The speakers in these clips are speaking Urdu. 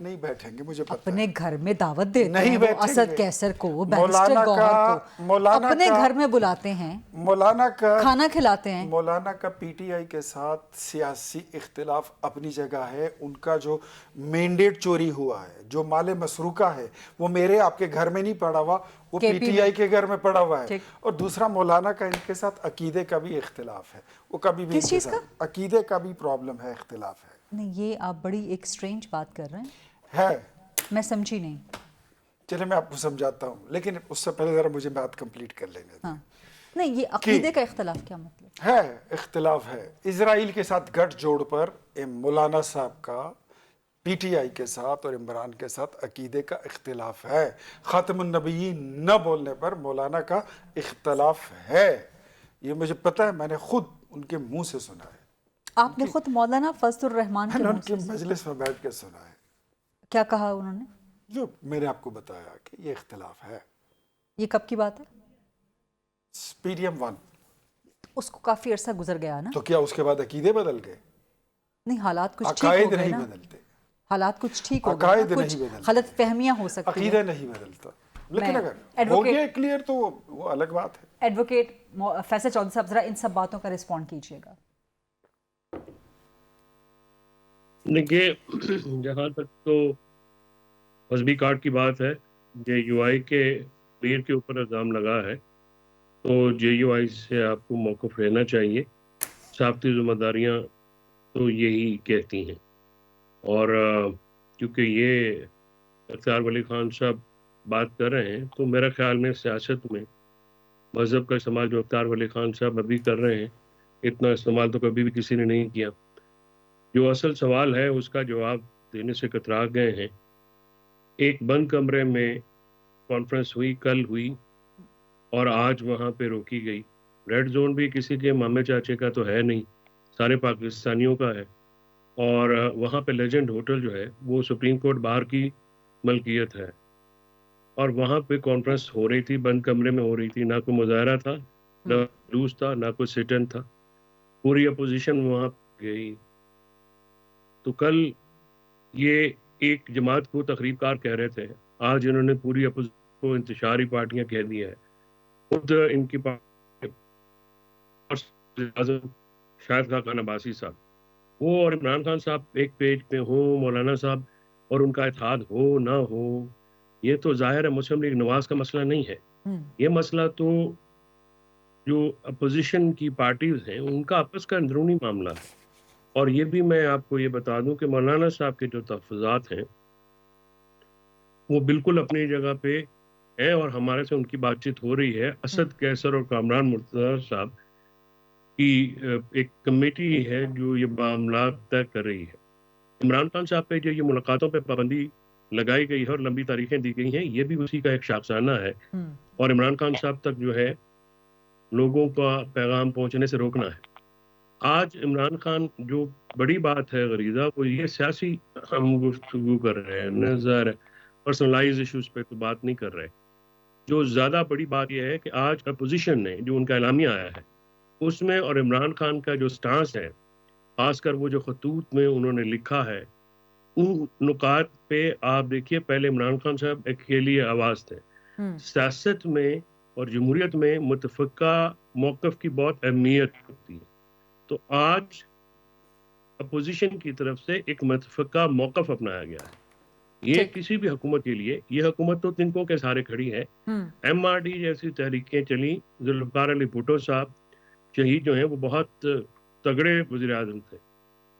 نہیں بیٹھیں گے, مجھے پتہ ہے. اپنے گھر میں دعوت دیتے نہیں ہیں وہ بیٹھیں اسد گے. کیسر کو, مولانا بیرسٹر گوہر کو مولانا اپنے کا- گھر میں بلاتے ہیں, مولانا کا کھانا کھلاتے ہیں. مولانا کا پی ٹی آئی کے ساتھ سیاسی اختلاف اپنی جگہ ہے. ان کا جو مینڈیٹ چوری ہوا ہے, جو مال مسروقہ ہے, وہ میرے آپ کے گھر میں نہیں پڑا ہوا, وہ پی ٹی آئی کے گھر میں پڑا ہوا ہے. اور دوسرا, مولانا کا ان کے ساتھ عقیدے کا بھی اختلاف ہے. وہ کبھی بھی کس چیز کا؟ عقیدے کا بھی پرابلم ہے, اختلاف ہے. نہیں, یہ آپ بڑی ایک سٹرینج بات کر رہے ہیں, ہے. میں سمجھی نہیں. چلے میں آپ کو سمجھاتا ہوں, لیکن اس سے پہلے ذرا مجھے بات کمپلیٹ کر لینے دیں. ہاں نہیں, یہ عقیدے کا اختلاف کیا مطلب ہے؟ اختلاف ہے اسرائیل کے ساتھ گٹھ جوڑ پر مولانا صاحب کا پی ٹی آئی کے ساتھ اور عمران کے ساتھ عقیدے کا اختلاف ہے. خاتم النبیین نہ بولنے پر مولانا کا اختلاف ہے, یہ مجھے پتہ ہے, میں نے خود ان کے منہ سے سنا ہے. آپ نے خود مولانا فضل الرحمان میں کے نے ان منہ کے سے مجلس میں بیٹھ کے سنا ہے. کیا کہا انہوں نے؟ جو میں نے آپ کو بتایا کہ یہ اختلاف ہے. یہ کب کی بات ہے؟ P D M 1. اس کو کافی عرصہ گزر گیا نا. تو کیا اس کے بعد عقیدے بدل گئے؟ نہیں, حالات کچھ ٹھیک ہو عقائد گئے نہیں نا, بدلتے, حالات کچھ ٹھیک ہو گئے, عقائد کچھ نہیں بدلتے, غلط فہمیاں ہو سکتی ہیں. عقیدہ نہیں بدلتا. لیکن اگر ہو گیا کلیئر تو وہ الگ بات ہے. ایڈوکیٹ فیصل چودھری صاحب, ذرا ان سب باتوں کا رسپونڈ کیجیے گا. دیکھیے, جہاں تک تو مذہبی کارڈ کی بات ہے, جے یو آئی کے امیر کے اوپر الزام لگا ہے, تو جے یو آئی سے آپ کو موقف لینا چاہیے. صحافتی ذمہ داریاں تو یہی کہتی ہیں, اور کیونکہ یہ اختیار ولی خان صاحب بات کر رہے ہیں, تو میرا خیال میں سیاست میں مذہب کا استعمال جو اختیار ولی خان صاحب ابھی کر رہے ہیں, اتنا استعمال تو کبھی بھی کسی نے نہیں کیا. جو اصل سوال ہے اس کا جواب دینے سے کترا گئے ہیں. ایک بند کمرے میں کانفرنس ہوئی, کل ہوئی, اور آج وہاں پہ روکی گئی. ریڈ زون بھی کسی کے مامے چاچے کا تو ہے نہیں, سارے پاکستانیوں کا ہے. اور وہاں پہ لیجنڈ ہوٹل جو ہے وہ سپریم کورٹ بار کی ملکیت ہے, اور وہاں پہ کانفرنس ہو رہی تھی, بند کمرے میں ہو رہی تھی. نہ کوئی مظاہرہ تھا, نہ جلوس تھا, نہ کوئی سٹ ان تھا. پوری اپوزیشن وہاں گئی. تو کل یہ ایک جماعت کو تقریب کار کہہ رہے تھے, آج انہوں نے پوری اپوزیشن کو انتشاری پارٹیاں کہہ دیا ہے. خود ان کی شاہد خاقان عباسی صاحب, وہ اور عمران خان صاحب ایک پیج پہ ہوں, مولانا صاحب, اور ان کا اتحاد ہو نہ ہو, یہ تو ظاہر ہے مسلم لیگ نواز کا مسئلہ نہیں ہے. یہ مسئلہ تو جو اپوزیشن کی پارٹیز ہیں ان کا آپس کا اندرونی معاملہ ہے. اور یہ بھی میں آپ کو یہ بتا دوں کہ مولانا صاحب کے جو تحفظات ہیں وہ بالکل اپنی جگہ پہ ہیں, اور ہمارے سے ان کی بات چیت ہو رہی ہے. اسد کیسر اور کامران مرتضی صاحب کی ایک کمیٹی ہے جو یہ معاملات طے کر رہی ہے. عمران خان صاحب پہ جو یہ ملاقاتوں پہ پابندی لگائی گئی ہے اور لمبی تاریخیں دی گئی ہیں, یہ بھی اسی کا ایک شاخسانہ ہے. اور عمران خان صاحب تک جو ہے لوگوں کا پیغام پہنچنے سے روکنا ہے. آج عمران خان جو بڑی بات ہے غریزہ, وہ یہ سیاسی ہم گفتگو کر رہے ہیں, نظر پرسنلائز ایشوز پہ تو بات نہیں کر رہے. جو زیادہ بڑی بات یہ ہے کہ آج اپوزیشن نے جو ان کا اعلامیہ آیا ہے اس میں, اور عمران خان کا جو سٹانس ہے, خاص کر وہ جو خطوط میں انہوں نے لکھا ہے, ان نکات پہ آپ دیکھیے. پہلے عمران خان صاحب اکیلی آواز تھے. سیاست میں اور جمہوریت میں متفقہ موقف کی بہت اہمیت ہوتی ہے. تو آج اپوزیشن کی طرف سے ایک متفقہ موقف اپنایا گیا ہے. یہ کسی بھی حکومت کے لیے, یہ حکومت تو تنکوں کے سارے کھڑی ہے. ایم آر ڈی جیسی تحریکیں چلیں, ذوالفقار علی بھٹو صاحب شہید جو ہیں وہ بہت تگڑے وزیر اعظم تھے,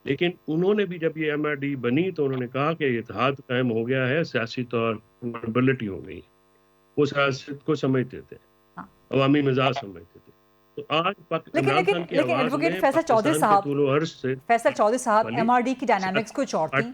لیکن انہوں نے بھی جب یہ ایم آر ڈی بنی تو انہوں نے کہا کہ اتحاد قائم ہو گیا ہے, سیاسی طور پر ہو گئی. وہ سیاست کو سمجھتے تھے, عوامی مزاج سمجھتے تھے. تو آج لیکن ایڈوکیٹ فیصل چودھری صاحب ایم آر ڈی کی ڈائنامکس کچھ اور تھیں,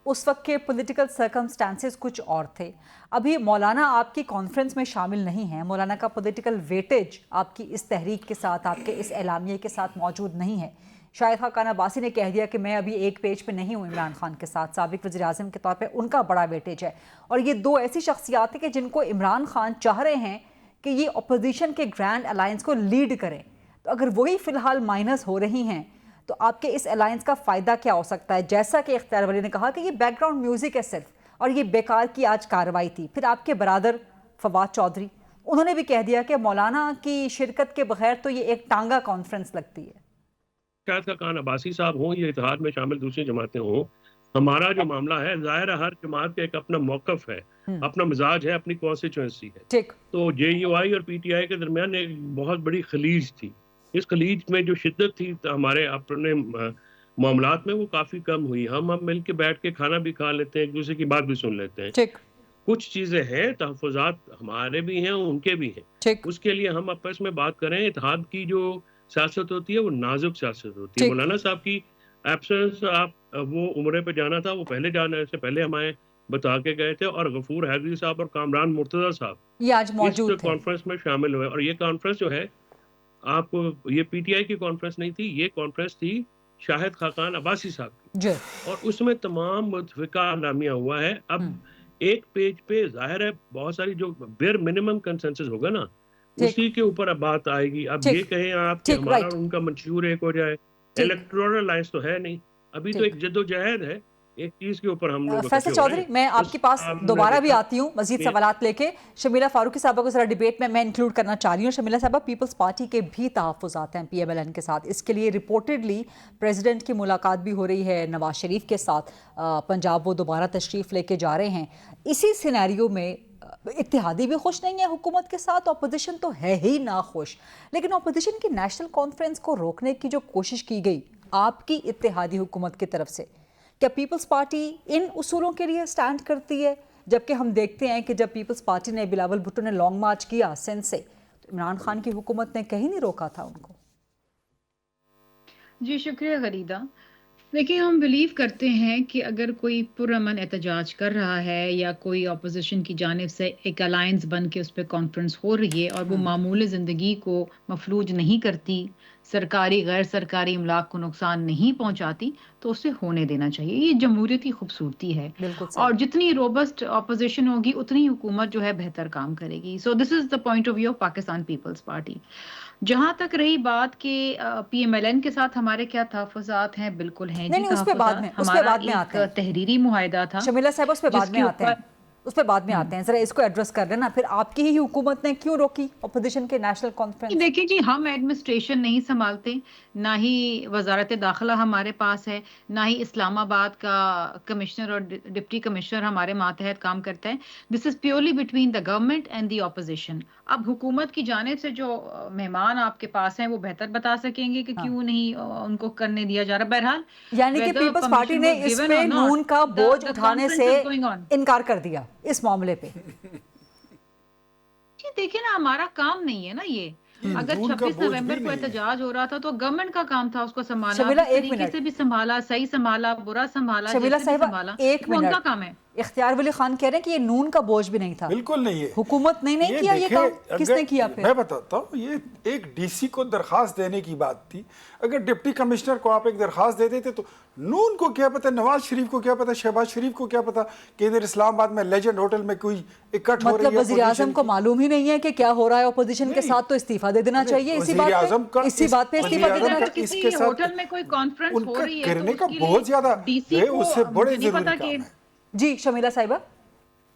اس وقت کے پولیٹیکل سرکمسٹانسز کچھ اور تھے. ابھی مولانا آپ کی کانفرنس میں شامل نہیں ہیں, مولانا کا پولیٹیکل ویٹیج آپ کی اس تحریک کے ساتھ, آپ کے اس اعلامیے کے ساتھ موجود نہیں ہے. شاہد خاقان عباسی نے کہہ دیا کہ میں ابھی ایک پیج پہ نہیں ہوں عمران خان کے ساتھ, سابق وزیر اعظم کے طور پہ ان کا بڑا ویٹیج ہے. اور یہ دو ایسی شخصیات ہیں کہ جن کو عمران خان چاہ رہے ہیں کہ یہ اپوزیشن کے گرینڈ الائنس کو لیڈ کریں. تو اگر وہی فی الحال مائنس ہو رہی ہیں تو آپ کے اس الائنس کا فائدہ کیا ہو سکتا ہے؟ جیسا کہ اختیار ولی نے کہا کہ یہ بیک گراؤنڈ میوزک ہے صرف، اور یہ بیکار کی آج کارروائی تھی. پھر آپ کے برادر فواد چودھری، انہوں نے بھی کہہ دیا کہ مولانا کی شرکت کے بغیر تو یہ ایک ٹانگا کانفرنس لگتی ہے. شاہد خاقان عباسی صاحب ہوں یا اتحاد میں شامل دوسری جماعتیں ہوں، ہمارا جو معاملہ ہے ظاہر ہے ہر جماعت کا ایک اپنا موقف ہے، اپنا مزاج ہے، اپنی کانسٹیچوئنسی ہے. ٹھیک. تو جے یو آئی اور پی ٹی آئی کے درمیان ایک بہت بڑی خلیج تھی. اس خلیج میں جو شدت تھی ہمارے اپنے معاملات میں وہ کافی کم ہوئی. ہم مل کے بیٹھ کے کھانا بھی کھا لیتے ہیں، ایک دوسرے کی بات بھی سن لیتے ہیں. ٹھیک. کچھ چیزیں ہیں، تحفظات ہمارے بھی ہیں ان کے بھی ہیں. ٹھیک. اس کے لیے ہم آپس میں بات کریں. اتحاد کی جو سیاست ہوتی ہے وہ نازک سیاست ہوتی ہے. ٹھیک. مولانا صاحب کی ایبسنس، آپ وہ عمرے پہ جانا تھا، وہ پہلے جانے سے پہلے ہمیں بتا کے گئے تھے، اور غفور حیدری صاحب اور کامران مرتضی صاحب یہ آج موجود اس تھے. کانفرنس میں شامل ہوئے. اور یہ کانفرنس جو ہے، آپ کو یہ پی ٹی آئی کی کانفرنس نہیں تھی، یہ کانفرنس تھی شاہد خاقان عباسی صاحب کی، جی. اور اس میں تمام متفقہ اعلامیہ ہوا ہے. اب ایک پیج پہ ظاہر ہے بہت ساری جو بیر منیمم کنسنسس ہوگا نا، اسی کے اوپر اب بات آئے گی. اب یہ کہیں آپ کہ ہمارا اور ان کا منشور ایک ہو جائے، الیکٹورل الائنس تو ہے نہیں. ابھی تو ایک جدوجہد ہے ایک چیز کے اوپر. ہم لوگ فیصل چودھری، میں آپ کے پاس دوبارہ بھی آتی ہوں مزید سوالات لے کے. شمیلہ فاروقی صاحبہ کو ذرا ڈیبیٹ میں انکلوڈ کرنا چاہ رہی ہوں. شمیلہ صاحبہ، پیپلز پارٹی کے بھی تحفظات ہیں پی ایم ایل این کے ساتھ. اس کے لیے رپورٹڈلی پریزیڈنٹ کی ملاقات بھی ہو رہی ہے نواز شریف کے ساتھ. پنجاب وہ دوبارہ تشریف لے کے جا رہے ہیں. اسی سینیریو میں اتحادی بھی خوش نہیں ہے حکومت کے ساتھ، اپوزیشن تو ہے ہی نہ خوش. لیکن اپوزیشن کی نیشنل کانفرنس کو روکنے کی جو کوشش کی گئی آپ کی اتحادی حکومت کی طرف سے، کیا پیپلز پارٹی ان اصولوں کے لیے سٹینڈ کرتی ہے؟ جبکہ ہم دیکھتے ہیں کہ جب پیپلز پارٹی نے بلاول بھٹو نے لانگ مارچ کیا سندھ سے، تو عمران خان کی حکومت نے کہیں نہیں روکا تھا ان کو. جی شکریہ غریدہ. دیکھیں، ہم بلیو کرتے ہیں کہ اگر کوئی پرامن احتجاج کر رہا ہے یا کوئی اپوزیشن کی جانب سے ایک الائنس بن کے اس پہ کانفرنس ہو رہی ہے اور وہ معمول زندگی کو مفلوج نہیں کرتی، سرکاری غیر سرکاری املاک کو نقصان نہیں پہنچاتی، تو اسے ہونے دینا چاہیے. یہ جمہوریت کی خوبصورتی ہے. اور جتنی روبسٹ اپوزیشن ہوگی اتنی حکومت جو ہے بہتر کام کرے گی. So this is the point of view of Pakistan Peoples Party. جہاں تک رہی بات کہ پی ایم ایل این کے ساتھ ہمارے کیا تحفظات ہیں، بالکل ہیں جی تحفظات. ہمارا ایک تحریری معاہدہ تھا. شمیلہ صاحب اس پہ بعد میں آتے ہیں ذرا اس کو ایڈریس کر لینا. پھر آپ کی ہی حکومت نے کیوں روکی اپوزیشن کے نیشنل کانفرنس؟ دیکھیں جی، ہم ایڈمنسٹریشن نہیں سنبھالتے، نہ ہی وزارت داخلہ ہمارے پاس ہے، نہ ہی اسلام آباد کا کمشنر اور ڈپٹی کمشنر ہمارے ماتحت کام کرتا ہے. This is purely between the government and the opposition. اب حکومت کی جانب سے جو مہمان آپ کے پاس ہیں وہ بہتر بتا سکیں گے کہ کیوں نہیں ان کو کرنے دیا جا رہا. بہرحال یعنی کہ پیپلز پارٹی نے اس پہ نون کا بوجھ اٹھانے سے انکار کر دیا اس معاملے پہ. جی دیکھیں نا، ہمارا کام نہیں ہے نا یہ. اگر 26 نومبر کو احتجاج ہو رہا تھا تو گورنمنٹ کا کام تھا اس کو سنبھالنا. طریقے سے بھی سنبھالا، صحیح سنبھالا، برا سنبھالا، شمیلہ صاحبہ ایک وہ ان کا کام ہے. اختیار ولی خان کہہ رہے ہیں کہ یہ نون کا بوجھ بھی نہیں تھا. بالکل نہیں ہے. حکومت نے نہیں کیا یہ کام، کس نے کیا؟ پھر میں بتاتا ہوں، یہ ایک ڈی سی کو درخواست دینے کی بات تھی. اگر ڈپٹی کمشنر کو آپ ایک درخواست دے دیتے تو نون کو کیا پتا، نواز شریف کو کیا پتا، شہباز شریف کو کیا پتا کہ ادھر اسلام آباد میں لیجنڈ ہوٹل میں کوئی اکٹھ ہو رہی ہے. مطلب وزیر اعظم کو معلوم ہی نہیں ہے کہ کیا ہو رہا ہے اپوزیشن کے ساتھ، تو استعفیٰ دے دینا چاہیے اسی بات پہ استعفیٰ دے دینا. کسی ہوٹل میں کوئی کانفرنس ہو رہی ہے کرنے کا بہت زیادہ ہے، اس سے بڑے ضروری کام ہے. جی شمیلہ صاحبہ،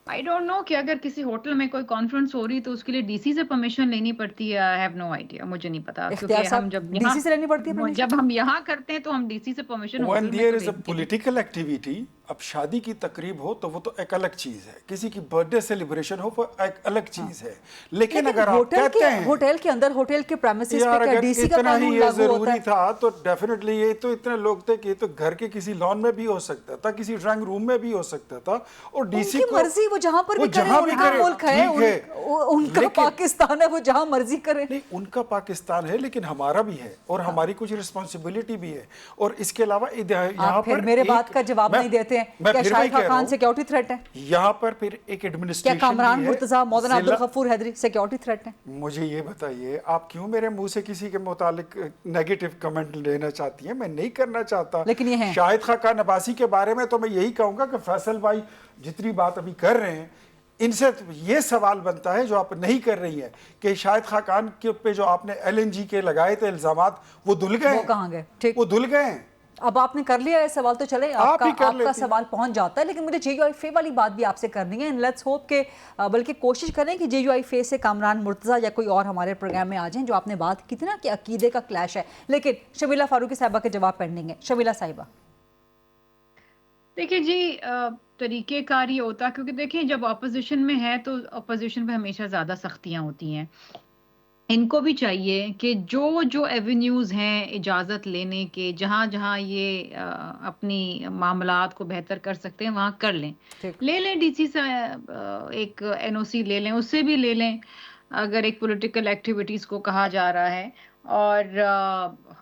I don't know کہ اگر کسی ہوٹل میں کوئی کانفرنس ہو رہی تو اس کے لیے ڈی سی سے پرمیشن لینی پڑتی ہے. I have no idea، مجھے نہیں پتا. کیونکہ ہم ڈی سی سے لینی پڑتی ہے، جب ہم یہاں کرتے ہیں تو ہم ڈی سی سے permission. When there is a political activity، اب شادی کی تقریب ہو تو وہ تو ایک الگ چیز ہے، کسی کی برتھ ڈے سیلیبریشن ہو وہ ایک الگ چیز ہے. لیکن اگر آپ کہتے ہیں ہوٹل کے اندر، ہوٹل کے پریمیسز پہ کیا ڈی سی کا قانون لاگو ہوتا ہے؟ ضروری تھا تو ڈیفینیٹلی یہ تو اتنے لوگ تھے کہ یہ تو گھر کے کسی لان میں بھی ہو سکتا تھا، کسی ڈرائنگ روم میں بھی ہو سکتا تھا. اور ڈی سی کو مرضی، وہ جہاں پر بھی کرے، ان کا ملک ہے، ان کا پاکستان ہے، وہ جہاں مرضی کرے. نہیں، ان کا پاکستان ہے لیکن ہمارا بھی ہے اور ہماری کچھ رسپانسبلٹی بھی ہے. اور اس کے علاوہ یہاں پر میرے بات کا جواب نہیں دیتے ہیں. کیا شاہد خاقان سیکیورٹی تھریٹ ہے؟ یہاں پر پھر ایک ایڈمنسٹریشن، کیا کامران مرتضی، مولانا عبدالغفور حیدری سیکیورٹی تھریٹ ہے؟ مجھے یہ بتائیے، آپ کیوں میرے منہ سے کسی کے متعلق نیگیٹو کمنٹ لینا چاہتی ہیں؟ میں نہیں کرنا چاہتا. لیکن یہ ہے شاہد خاقان عباسی کے بارے میں تو میں یہی کہوں گا کہ فیصل بھائی جتنی بات ابھی کر رہے ہیں ان سے یہ سوال بنتا ہے جو آپ نہیں کر رہی ہیں کہ شاہد خاقان کے پہ جو آپ نے LNG کے لگائے تھے الزامات وہ دھل گئے وہ کہاں گئے؟ ٹھیک، وہ دھل گئے ہیں. اب آپ نے کر لیا ہے سوال تو چلے آپ آپ ہی کر کا لیتی ہیں. سوال پہنچ جاتا ہے. لیکن مجھے JUIF والی بات بھی آپ سے کرنی ہے. لیٹس ہوپ کہ بلکہ کوشش کریں کہ JUIF سے کامران مرتضیٰ یا کوئی اور ہمارے پروگرام میں آ جائیں. جو آپ نے بات کی تھی نا کہ عقیدے کا کلیش ہے، لیکن شمیلہ فاروقی صاحبہ کے جواب پینڈنگ ہے. شمیلہ صاحبہ دیکھیں جی، طریقہ کار یہ ہوتا، کیونکہ دیکھیں جب اپوزیشن میں ہے تو اپوزیشن پہ ہمیشہ زیادہ سختیاں ہوتی ہیں. ان کو بھی چاہیے کہ جو ایونیوز ہیں اجازت لینے کے، جہاں جہاں یہ اپنی معاملات کو بہتر کر سکتے ہیں وہاں کر لیں. لے لیں ڈی سی سے ایک NOC لے لیں، اس سے بھی لے لیں اگر ایک پولیٹیکل ایکٹیویٹیز کو کہا جا رہا ہے. اور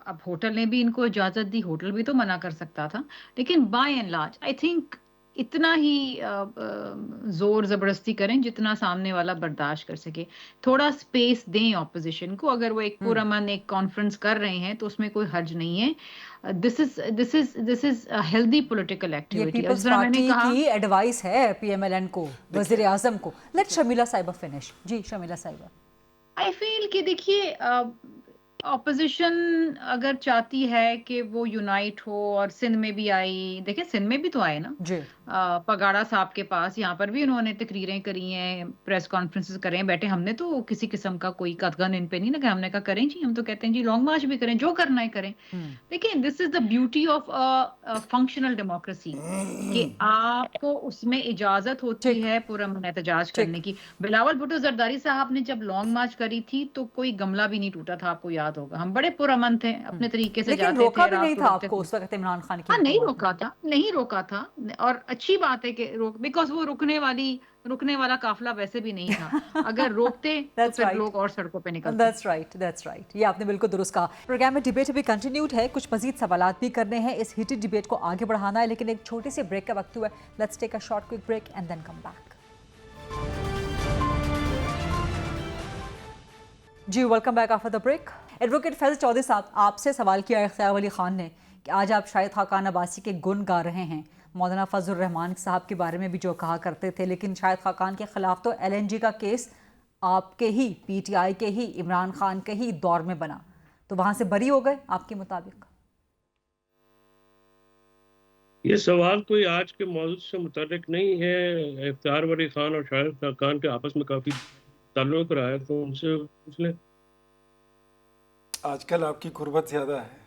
اب ہوٹل نے بھی ان کو اجازت دی، ہوٹل بھی تو منع کر سکتا تھا. لیکن by and large I think اتنا ہی زور زبردستی کریں جتنا سامنے والا برداشت کر سکے. تھوڑا سپیس دیں اپوزیشن کو. اگر وہ ایک پرامن ایک کانفرنس کر رہے ہیں تو اس میں کوئی حرج نہیں ہے. دس از ہیلدی پولیٹیکل یہ ایکٹیویٹی. پیپلز پارٹی کی ایڈوائس ہے PMLN کو، وزیر اعظم کو. لیٹ شمیلہ صاحبہ فنش. جی شمیلہ صاحبہ. آئی فیل کہ دیکھیے اپوزیشن اگر چاہتی ہے کہ وہ یونائٹ ہو، اور سندھ میں بھی آئی، دیکھیں سندھ میں بھی تو آئے نا جی پگاڑا صاحب کے پاس، یہاں پر بھی انہوں نے تقریریں کری ہیں، پریس کانفرنسز کرے ہیں. بیٹھے ہم نے تو کسی قسم کا کوئی قدغن ان پہ نہیں لگا. ہم نے کہا کریں جی، ہم تو کہتے ہیں جی لانگ مارچ بھی کریں، جو کرنا ہے کریں. دیکھیں this is the beauty of functional democracy کہ آپ کو اس میں اجازت ہوتی ہے پرامن احتجاج کرنے کی. بلاول بھٹو زرداری صاحب نے جب لانگ مارچ کری تھی تو کوئی گملہ بھی نہیں ٹوٹا تھا، آپ کو یاد ہوگا. ہم بڑے پرامن تھے، اپنے طریقے سے لیکن جاتے روکا تھے، بھی رات نہیں کو تھا رکتے آپ کو تھے. اس وقت عمران خان کی ہاں نہیں حکومت روکا تھا، نہیں روکا تھا. اور اچھی بات ہے کہ بیکاز وہ رکنے والا قافلہ ویسے بھی نہیں تھا. اگر روکتے تو پھر لوگ اور سڑکوں پہ نکلتے. That's right. یہ آپ نے بالکل درست کہا. پروگرام میں ڈیبیٹ بھی کنٹینیوڈ ہے، کچھ مزید سوالات بھی کرنے ہیں، اس ہیٹڈ ڈیبیٹ کو آگے بڑھانا ہے، لیکن ایک چھوٹی سی بریک کا وقت ہوا ہے. Let's take a short quick break and then come back. جی welcome back after the break. Advocate Faiz Chaudhry صاحب، آپ سے سوال کیا اختیار ولی خان نے کہ آج آپ شاہد خاقان عباسی کے گن گا رہے ہیں، مولانا فضل الرحمان صاحب کے بارے میں بھی جو کہا کرتے تھے، لیکن شاہد خاقان کے خلاف تو LNG کا کیس آپ کے ہی PTI کے ہی عمران خان کے ہی دور میں بنا، تو وہاں سے بری ہو گئے آپ کے مطابق؟ یہ سوال کوئی آج کے موضوع سے متعلق نہیں ہے. اختیار ولی خان اور شاہد خاقان کے آپس میں کافی تعلق رہا ہے، تو ان سے پوچھ لیں. آج کل آپ کی قربت زیادہ ہے.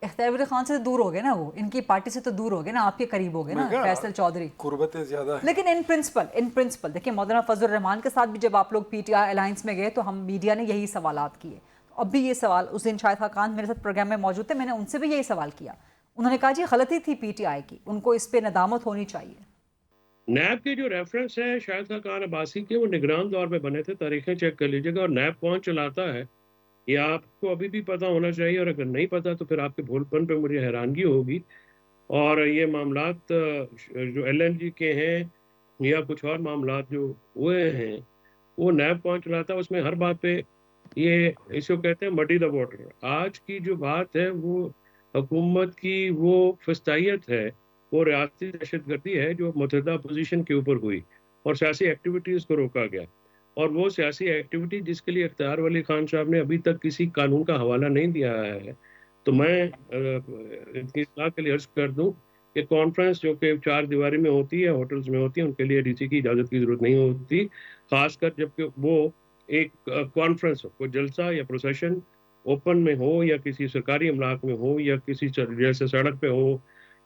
اختیار ولی خان سے دور ہو گئے نا، وہ ان کی پارٹی سے تو دور ہو گئے نا، آپ کے قریب ہو گئے نا فیصل چودھری. قربتیں زیادہ ہیں. لیکن ان پرنسپل دیکھیں مولانا فضل الرحمان کے ساتھ بھی جب آپ لوگ PTI الائنس میں گئے تو ہم میڈیا نے یہی سوالات کیے. اب بھی یہ سوال، اس دن شاہد خاقان میرے ساتھ پروگرام میں موجود تھے، میں نے ان سے بھی یہی سوال کیا. انہوں نے کہا جی غلطی تھی PTI کی، ان کو اس پہ ندامت ہونی چاہیے. نیب کے جو ریفرنس ہے شاہد خاقان عباسی کے، وہ نگران دور میں بنے تھے. تاریخیں چیک کر لیجیے گا. اور نیب کون چلاتا ہے یہ آپ کو ابھی بھی پتہ ہونا چاہیے، اور اگر نہیں پتہ تو پھر آپ کے بھول پن پہ مجھے حیرانگی ہوگی. اور یہ معاملات جو LNG کے ہیں یا کچھ اور معاملات جو ہوئے ہیں، وہ نیب کون چلاتا ہے، اس میں ہر بات پہ یہ اس کو کہتے ہیں مڈی دا واٹر. آج کی جو بات ہے وہ حکومت کی وہ فستائیت ہے، وہ ریاستی دہشت گردی ہے جو متحدہ اپوزیشن کے اوپر ہوئی اور سیاسی ایکٹیویٹیز کو روکا گیا. اور وہ سیاسی ایکٹیویٹی جس کے لیے اختیار ولی خان صاحب نے ابھی تک کسی قانون کا حوالہ نہیں دیا ہے، تو میں ان کی اصلاح کے لیے عرض کر دوں کہ کانفرنس جو کہ 4 دیواری میں ہوتی ہے، ہوٹلز میں ہوتی ہے، ان کے لیے DC کی اجازت کی ضرورت نہیں ہوتی. خاص کر جب کہ وہ ایک کانفرنس ہو، کوئی جلسہ یا پروسیشن اوپن میں ہو یا کسی سرکاری املاک میں ہو یا کسی جیسے سڑک پہ ہو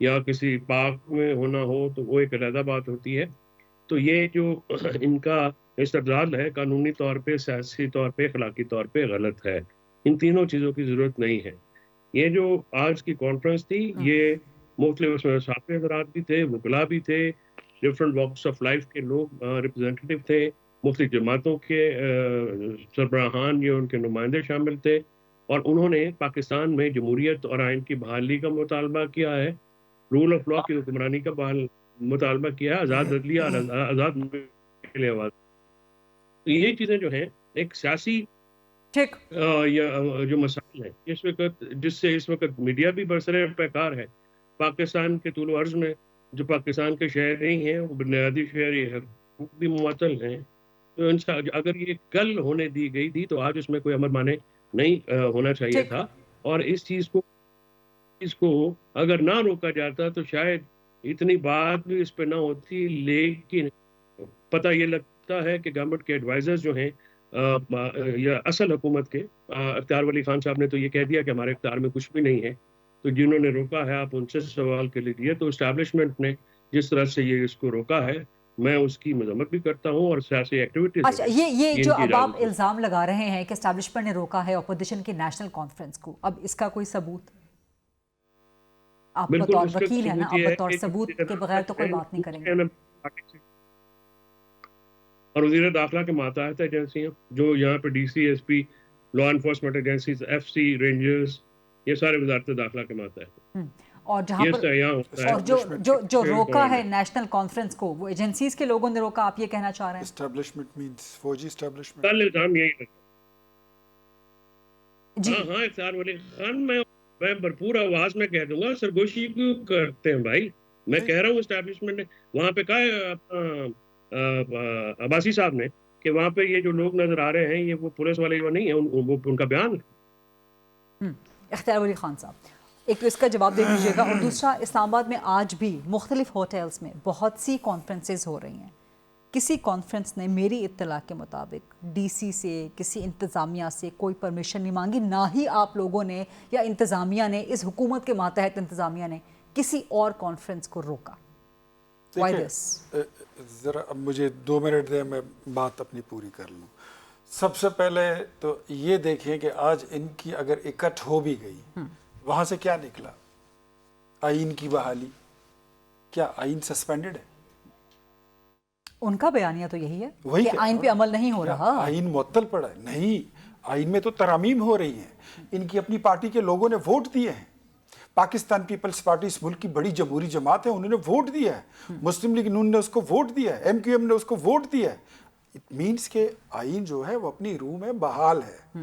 یا کسی پارک میں ہونا ہو، تو وہ ایک علیحدہ بات ہوتی ہے. تو یہ جو ان کا استدلال ہے قانونی طور پہ، سیاسی طور پہ، اخلاقی طور پہ غلط ہے. ان تینوں چیزوں کی ضرورت نہیں ہے. یہ جو آج کی کانفرنس تھی، یہ مختلف اس میں صحافی حضرات بھی تھے، وکلاء بھی تھے، ڈفرینٹ واکس آف لائف کے لوگ ریپرزینٹیو تھے، مختلف جماعتوں کے سربراہان یا ان کے نمائندے شامل تھے. اور انہوں نے پاکستان میں جمہوریت اور آئین کی بحالی کا مطالبہ کیا ہے، رول آف لا کی حکمرانی کا مطالبہ کیا ہے، آزاد عدلیہ اور آزاد کے لیے آواز. یہ چیزیں جو ہیں ایک سیاسی جو مسائل ہیں اس وقت، جس سے اس وقت میڈیا بھی برسر پیکار ہے. پاکستان کے طول و عرض میں جو پاکستان کے شہری ہیں وہ بنیادی شہری حقوق بھی معطل ہیں. تو اگر یہ کل ہونے دی گئی تھی تو آج اس میں کوئی امر مانے نہیں ہونا چاہیے تھا. اور اس چیز کو اگر نہ روکا جاتا تو شاید اتنی بات بھی اس پہ نہ ہوتی. لیکن پتہ یہ لگتا ہے کہ گورنمنٹ کے ایڈوائزرز جو ہیں یا اصل حکومت کے اختیار ولی خان صاحب نے تو یہ کہہ دیا کہ ہمارے اختیار میں کچھ بھی نہیں ہے. تو جنہوں نے روکا ہے آپ ان سے سوال کے لیے تو اسٹیبلشمنٹ نے جس طرح سے یہ اس کو روکا ہے میں اس کی مذمت بھی کرتا ہوں. اور سیاسی ایکٹیویٹیز اچھا یہ جو اب آپ الزام لگا رہے ہیں کہ اسٹیبلشمنٹ نے روکا ہے اپوزیشن کی نیشنل کانفرنس کو، اب اس کا کوئی ثبوت؟ آپ بطور وکیل ہیں نا، آپ بطور ثبوت کے بغیر تو کوئی بات نہیں کریں گے. اور وزیر داخلہ کے ماتحت ایجنسیاں جو یہاں پہ D C S P law enforcement agencies F C rangers یہ سارے وزارت داخلہ کے ماتحت. اور جہاں پر اور جو روکا ہے نیشنل کانفرنس کو وہ ایجنسیز کے لوگوں نے روکا، آپ یہ کہنا چاہ رہے ہیں؟ اسٹیبلشمنٹ مینز فوجی اسٹیبلشمنٹ. کل الزام یہی لگا. جی ہاں اختیار ولی خان میں بھرپور آواز میں کہہ دوں گا سرگوشی کیوں کرتے ہیں بھائی. میں کہہ رہا ہوں اسٹیبلشمنٹ نے وہاں پہ کہا ہے عباسی صاحب نے کہ وہاں پہ یہ جو لوگ نظر آ رہے ہیں یہ وہ پولیس والے جو نہیں ہیں وہ ان کا بیان ہے. اختیار ولی خان صاحب ایک تو اس کا جواب دے دیجیے گا، اور دوسرا اسلام آباد میں آج بھی مختلف ہوٹلز میں بہت سی کانفرنسز ہو رہی ہیں. کسی کانفرنس نے میری اطلاع کے مطابق ڈی سی سے کسی انتظامیہ سے کوئی پرمیشن نہیں مانگی، نہ ہی آپ لوگوں نے یا انتظامیہ نے اس حکومت کے ماتحت انتظامیہ نے کسی اور کانفرنس کو روکا. ذرا اب مجھے 2 منٹ دیں میں بات اپنی پوری کر لوں. سب سے پہلے تو یہ دیکھیں کہ آج ان کی اگر اکٹھ ہو بھی گئی وہاں سے کیا نکلا؟ آئین کی بحالی. کیا آئین سسپینڈڈ ہے؟ ان کا بیانیہ تو یہی ہے وہی کہ آئین پہ عمل نہیں ہو رہا. آئین معطل پڑا ہے؟ نہیں، آئین میں تو ترامیم ہو رہی ہیں. ان کی اپنی پارٹی کے لوگوں نے ووٹ دیے ہیں. پاکستان پیپلز پارٹی اس ملک کی بڑی جمہوری جماعت ہے، انہوں نے ووٹ دیا ہے. مسلم لیگ نون نے اس کو ووٹ دیا ہے، ایم کیو ایم نے اس کو ووٹ دیا ہے. اٹ مینس کہ آئین جو ہے وہ اپنی روح میں بحال ہے.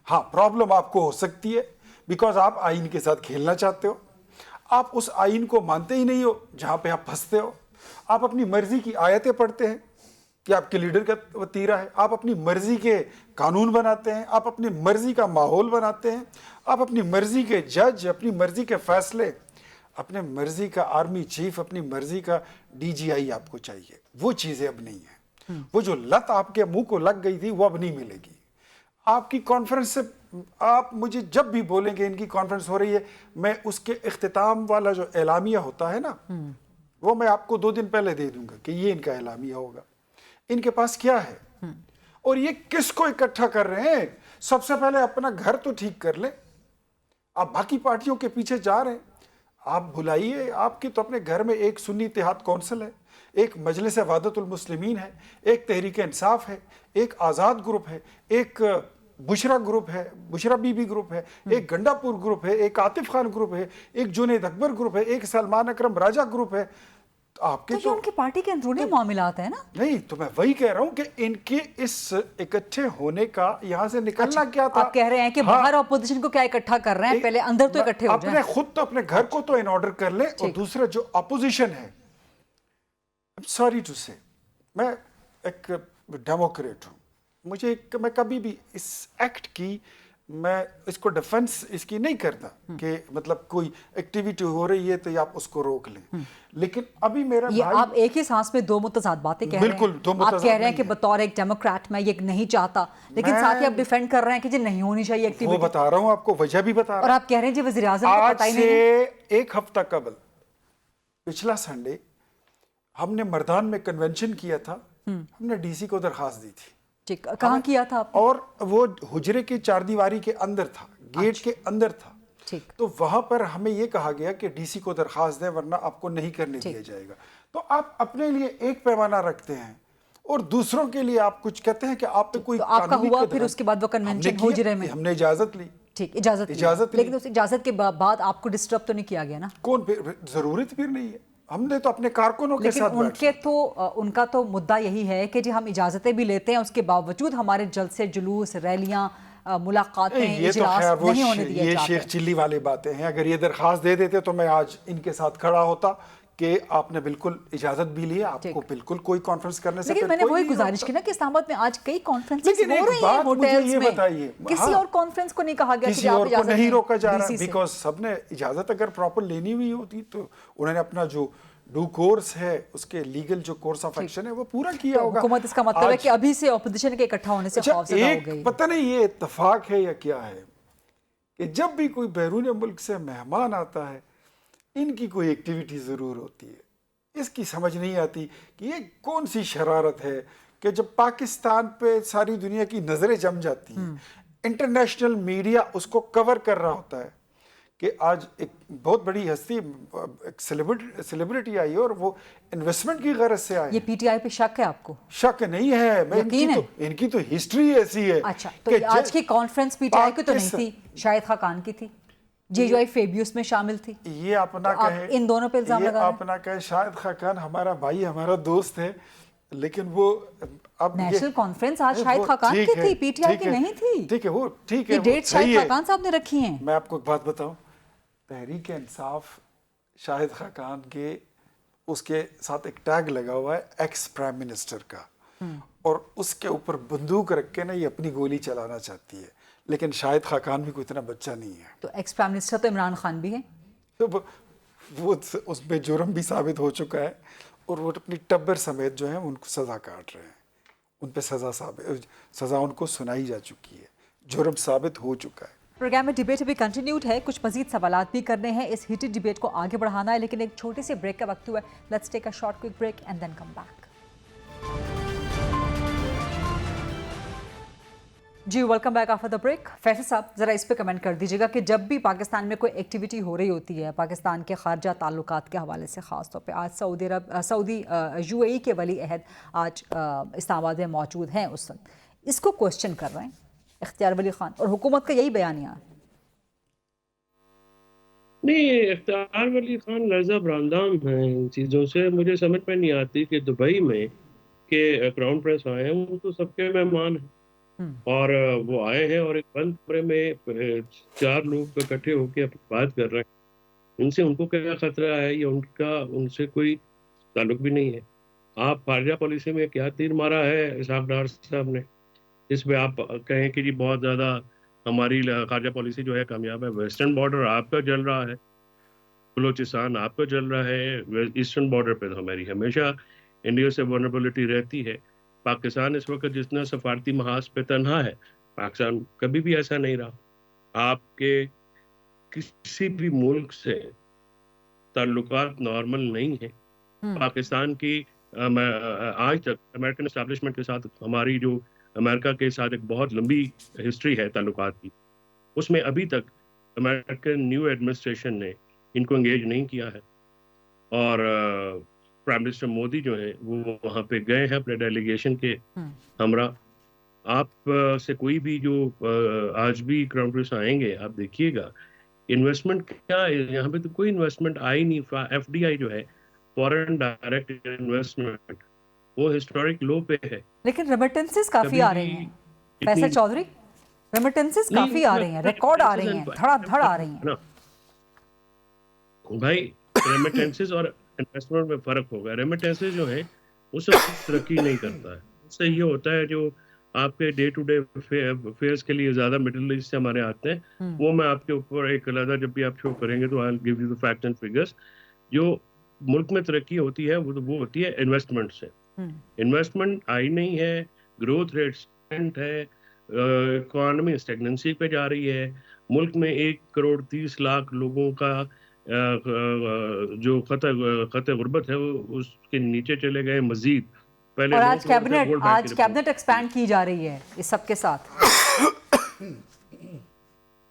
ہاں پرابلم آپ کو ہو سکتی ہے بیکاز آپ آئین کے ساتھ کھیلنا چاہتے ہو. آپ اس آئین کو مانتے ہی نہیں ہو جہاں پہ آپ پھنستے ہو. آپ اپنی مرضی کی آیتیں پڑھتے ہیں کہ آپ کے لیڈر کا وتیرہ ہے. آپ اپنی مرضی کے قانون بناتے ہیں، آپ اپنی مرضی کا ماحول بناتے ہیں، آپ اپنی مرضی کے جج، اپنی مرضی کے فیصلے، اپنے مرضی کا آرمی چیف، اپنی مرضی کا ڈی جی آئی آپ کو چاہیے. وہ چیزیں اب نہیں ہیں. وہ جو لت آپ کے منہ کو لگ گئی تھی وہ اب نہیں ملے گی. آپ کی کانفرنس سے آپ مجھے جب بھی بولیں کہ ان کی کانفرنس ہو رہی ہے، میں اس کے اختتام والا جو اعلامیہ ہوتا ہے نا وہ میں آپ کو 2 دن پہلے دے دوں گا کہ یہ ان کا اعلامیہ ہوگا. ان کے پاس کیا ہے اور یہ کس کو اکٹھا کر رہے ہیں. سب سے پہلے اپنا گھر تو ٹھیک کر لیں. آپ باقی پارٹیوں کے پیچھے جا رہے ہیں. آپ بھلائیے، آپ کی تو اپنے گھر میں ایک سنی اتحاد کونسل ہے، ایک مجلس وحدت المسلمین ہے، ایک تحریک انصاف ہے، ایک آزاد گروپ ہے، ایک بشرا گروپ ہے، بشرا بی بی گروپ ہے، ایک گنڈا پور گروپ ہے، ایک عاطف خان گروپ ہے، ایک جنید اکبر گروپ ہے، ایک سلمان اکرم راجہ گروپ ہے. آپ کے تو یہ ان کی پارٹی کے اندرونی معاملات ہیں نا. نہیں تو میں وہی کہہ رہا ہوں کہ ان کے اس اکٹھے ہونے کا یہاں سے نکلنا کیا تھا. آپ کہہ رہے ہیں کہ باہر اپوزیشن کو کیا اکٹھا کر رہے ہیں، پہلے اندر تو اکٹھے ہو جائیں. اپنے خود تو اپنے گھر کو تو ان آرڈر کر لیں. اور دوسرا جو اپوزیشن ہے، سوری ٹو سے، میں ایک ڈیموکریٹ ہوں. میں کبھی بھی اس ایکٹ کی میں اس کو ڈیفنس اس کی نہیں کرتا کہ مطلب کوئی ایکٹیویٹی ہو رہی ہے تو آپ اس کو روک لیں. لیکن ابھی میرا یہ آپ ایک ہی سانس میں 2 متضاد باتیں کہہ رہے ہیں. بالکل 2 متضاد. آپ کہہ رہے ہیں کہ بطور ایک ڈیموکریٹ میں یہ نہیں چاہتا، لیکن ساتھ ہی آپ ڈیفینڈ کر رہے ہیں کہ یہ نہیں ہونی چاہیے ایکٹیویٹی. وہ بتا رہا ہوں آپ کو، وجہ بھی بتا رہا ہوں. اور آپ کہہ رہے ہیں جی وزیر اعظم کو پتہ ہی نہیں ہے. آج سے 1 ہفتہ قبل پچھلا سنڈے ہم نے مردان میں کنونشن کیا تھا. ہم نے ڈی سی کو درخواست دی تھی. ٹھیک، کہاں کیا تھا آپ؟ اور وہ حجرے کی 4 دیواری کے اندر تھا، گیٹ کے اندر تھا. تو وہاں پر ہمیں یہ کہا گیا کہ ڈی سی کو درخواست دیں ورنہ آپ کو نہیں کرنے دیا جائے گا. تو آپ اپنے لیے ایک پیمانہ رکھتے ہیں اور دوسروں کے لیے آپ کچھ کہتے ہیں کہ آپ پہ کوئی آپ کا ہوا، پھر اس کے بعد وہ کنونشن حجرے میں ہم نے اجازت لی. ٹھیک، اجازت لی، لیکن اس اجازت کے بعد آپ کو ڈسٹرب تو نہیں کیا گیا نا؟ کون ضرورت بھی نہیں ہے. ہم نے تو اپنے کارکنوں کے ساتھ ان کا تو مدعا یہی ہے کہ جی ہم اجازتیں بھی لیتے ہیں، اس کے باوجود ہمارے جلسے، جلوس، ریلیاں، ملاقاتیں، اجلاس نہیں ہونے دیا جاتا. یہ شیخ چلی والے باتیں ہیں. اگر یہ درخواست دے دیتے تو میں آج ان کے ساتھ کھڑا ہوتا کہ آپ نے بالکل اجازت بھی لی ہے, آپ کو بالکل کوئی کانفرنس کرنے سے لیکن میں نے وہی گزارش کی نا کہ اسلام آباد میں آج کئی کانفرنسز ہو رہی ہیں ہوٹلز میں, کسی اور کانفرنس کو نہیں کہا گیا کسی اور کو نہیں روکا جا رہا, بیکاز سب نے اجازت اگر پراپر لینی ہوئی ہوتی تو انہوں نے اپنا جو ڈو کورس ہے, اس کے لیگل جو کورس آف ایکشن ہے وہ پورا کیا ہوگا. حکومت اس کا مطلب ہے کہ ابھی سے اپوزیشن کے اکٹھا ہونے سے خوفزدہ ہو گئی. پتہ نہیں یہ اتفاق ہے یا کیا ہے کہ جب بھی کوئی بیرون ملک سے مہمان آتا ہے ان کی کوئی ایکٹیویٹی ضرور ہوتی ہے. اس کی سمجھ نہیں آتی کہ یہ کون سی شرارت ہے کہ جب پاکستان پہ ساری دنیا کی نظریں جم جاتی ہیں, انٹرنیشنل میڈیا اس کو کور کر رہا ہوتا ہے کہ آج ایک بہت بڑی ہستی ایک سیلیبریٹی آئی ہے اور وہ انویسٹمنٹ کی غرض سے آئی. یہ پی ٹی آئی پہ شک ہے آپ کو؟ شک نہیں ہے, ان کی تو ہسٹری ایسی ہے. اچھا, تو آج کی کانفرنس پی ٹی آئی کی تو نہیں تھی, شاہد خاقان کی تھی, جے جو آئی فیبیوس میں شامل تھی. یہ اپنا کہے, ان دونوں پہ الزام لگا رہے ہیں. اپنا کہے شاہد خاقان ہمارا بھائی, ہمارا دوست ہے, لیکن وہ اب نیشنل کانفرنس آج شاہد خاقان کی تھی, پی ٹی آئی کی نہیں تھی. ٹھیک ہے, وہ ٹھیک ہے, یہ ڈیٹ شاہد خاقان صاحب نے رکھی ہیں. میں آپ کو ایک بات بتاؤں, تحریک انصاف شاہد خاقان کے اس کے ساتھ ایک ٹیگ لگا ہوا ہے ایکس پرائم منسٹر کا, اور اس کے اوپر بندوق رکھ کے نا یہ اپنی گولی چلانا چاہتی ہے, لیکن شاہد خاقان بھی کوئی اتنا بچہ نہیں ہے. تو ایکس پرائم منسٹر تو عمران خان بھی ہیں, تو وہ اس پہ جرم بھی ثابت ہو چکا ہے, اور وہ اپنی ٹبر سمیت جو ہیں ان کو سزا کاٹ رہے ہیں, ان پہ سزا ان کو سنائی جا چکی ہے, جرم ثابت ہو چکا ہے. پروگرام میں ڈیبیٹ ابھی کنٹینیوڈ ہے, کچھ مزید سوالات بھی کرنے ہیں, اس ہیٹڈ ڈیبیٹ کو آگے بڑھانا ہے, لیکن ایک چھوٹی سی بریک کا وقت ہوا ہے. Let's take a short quick break and then come back. جی welcome back after the break. Faisal صاحب ذرا اس پہ کمنٹ کر دیجیے گا کہ جب بھی پاکستان میں کوئی ایکٹیویٹی ہو رہی ہوتی ہے پاکستان کے خارجہ تعلقات کے حوالے سے, خاص طور پہ آج سعودی یو اے ای کے ولی عہد آج اسلام آباد میں موجود ہیں, اس وقت اس کو کوشچن کر رہے ہیں اختیار ولی خان, اور حکومت کا یہی بیانیہ ہے. نہیں, اختیار ولی خان لرزہ براندام ہیں ان چیزوں سے. مجھے سمجھ میں نہیں آتی کہ دبئی میں کہ کراؤن پرنس آئے ہیں, وہ تو سب کے مہمان ہیں, اور وہ آئے ہیں اور ایک بند کمرے میں 4 لوگ اکٹھے ہو کے بات کر رہے ہیں. ان سے ان کو کیا خطرہ ہے, یا ان سے کوئی تعلق بھی نہیں ہے. آپ خارجہ پالیسی میں کیا تیر مارا ہے اسحاق ڈار صاحب نے, اس پہ آپ کہیں کہ جی بہت زیادہ ہماری خارجہ پالیسی جو ہے کامیاب ہے. ویسٹرن بارڈر آپ کا جل رہا ہے, بلوچستان آپ کا جل رہا ہے, ایسٹرن بارڈر پہ تو ہماری ہمیشہ انڈیا سے ورنیبلٹی رہتی ہے. پاکستان اس وقت جتنا سفارتی محاذ پہ تنہا ہے, پاکستان کبھی بھی ایسا نہیں رہا. آپ کے کسی بھی ملک سے تعلقات نارمل نہیں ہیں. پاکستان کی آج تک امریکن اسٹیبلشمنٹ کے ساتھ ہماری جو امریکہ کے ساتھ ایک بہت لمبی ہسٹری ہے تعلقات کی, اس میں ابھی تک امریکن نیو ایڈمنسٹریشن نے ان کو انگیج نہیں کیا ہے. اور پرائم منسٹر مودی جو ہیں وہ وہاں پہ گئے ہیں اپنے ڈیلیگیشن کے ہمراہ. آپ سے کوئی بھی جو آج بھی کراؤن پرنس آئیں گے, آپ دیکھیے گا انویسٹمنٹ کیا ہے یہاں پہ, تو کوئی انویسٹمنٹ آئی نہیں. ایف ڈی آئی جو ہے فورن ڈائریکٹ انویسٹمنٹ, وہ ہسٹورک لو پہ ہے. لیکن ریمیٹنسز کافی آ رہے ہیں فیصل چودھری, ریمیٹنسز کافی آ رہے ہیں, ریکارڈ آ رہے ہیں, دھڑا دھڑ آ رہی ہیں. بھائی ریمیٹنسز اور انویسٹمنٹ میں فرق ہوگا. ریمیٹنسز جو ہیں اس سے ترقی نہیں کرتا ہے. اس سے یہ ہوتا ہے جو آپ کے ڈے ٹو ڈے افیئرس کے لیے زیادہ مڈل ایسٹ سے ہمارے آتے ہیں, وہ میں آپ کے اوپر ایک علیحدہ جب بھی آپ شو کریں گے تو I'll give you the facts and figures. جو ملک میں ترقی ہوتی ہے وہ ہوتی ہے انویسٹمنٹ سے. انویسٹمنٹ آئی نہیں ہے, گروتھ ریٹ سٹنٹ ہے, اکانومی اسٹیگننسی پہ جا رہی ہے. ملک میں 1,30,00,000 لوگوں کا جو خط غربت ہے وہ اس کے نیچے چلے گئے مزید. پہلے اور آج کیبنٹ ایکسپینڈ کی جا رہی ہے اس سب کے ساتھ.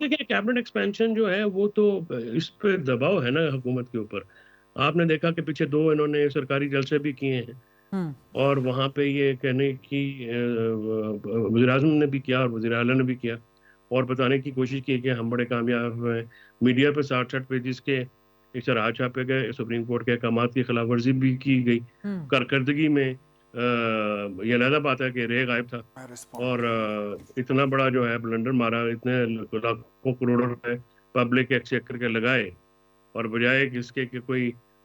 دیکھیں کیبنٹ ایکسپینشن جو ہے وہ تو اس پہ دباؤ ہے نا حکومت کے اوپر. آپ نے دیکھا کہ پیچھے 2 انہوں نے سرکاری جلسے بھی کیے ہیں, اور وہاں پہ یہ کہنے کی وزیر اعظم نے بھی کیا اور وزیر اعلیٰ نے بھی کیا, اور بتانے کی کوشش کی کہ ہم بڑے کامیاب ہیں. میڈیا پہ 60 پیجز کے ایک شرح چھاپے گئے, سپریم کورٹ کے احکامات کی خلاف ورزی بھی کی گئی. کارکردگی میں یہ علیحدہ بات ہے کہ رے غائب تھا, اور اتنا بڑا جو ہے بلنڈر مارا, اتنے لاکھوں کروڑوں روپے پبلک ایکسچیکر کے لگائے, اور بجائے اس کے کہ کوئی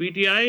PTI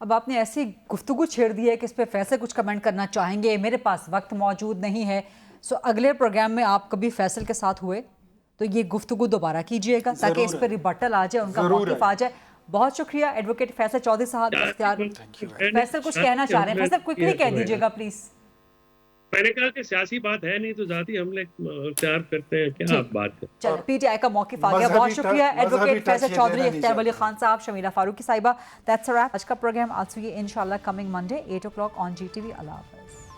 اب آپ نے ایسی گفتگو چھیڑ دی ہے کہ اس پہ فیصل کچھ کمنٹ کرنا چاہیں گے. میرے پاس وقت موجود نہیں ہے. سو اگلے پروگرام میں آپ کبھی فیصل کے ساتھ ہوئے تو یہ گفتگو دوبارہ کیجئے گا تاکہ اس پہ ریبٹل آ جائے, ان کا موقف آ جائے. بہت شکریہ ایڈوکیٹ فیصل چودھری صاحب. فیصل کچھ کہنا چاہ رہے ہیں, فیصل کوئکلی کہہ دیجیے گا پلیز. میں نے کہا کہ سیاسی بات ہے نہیں تو ذاتی حملے اختیار کرتے ہیں, کیا آپ بات کرتے ہیں. چلو پی ٹی آئی کا موقف آ گیا. بہت شکریہ ایڈوکیٹ فیصل چودھری, اختیار ولی خان صاحب, شمیلہ فاروقی صاحبہ. That's a wrap. آج کا پروگرام آج سے انشاءاللہ coming Monday 8 o'clock on GTV. اللہ حافظ.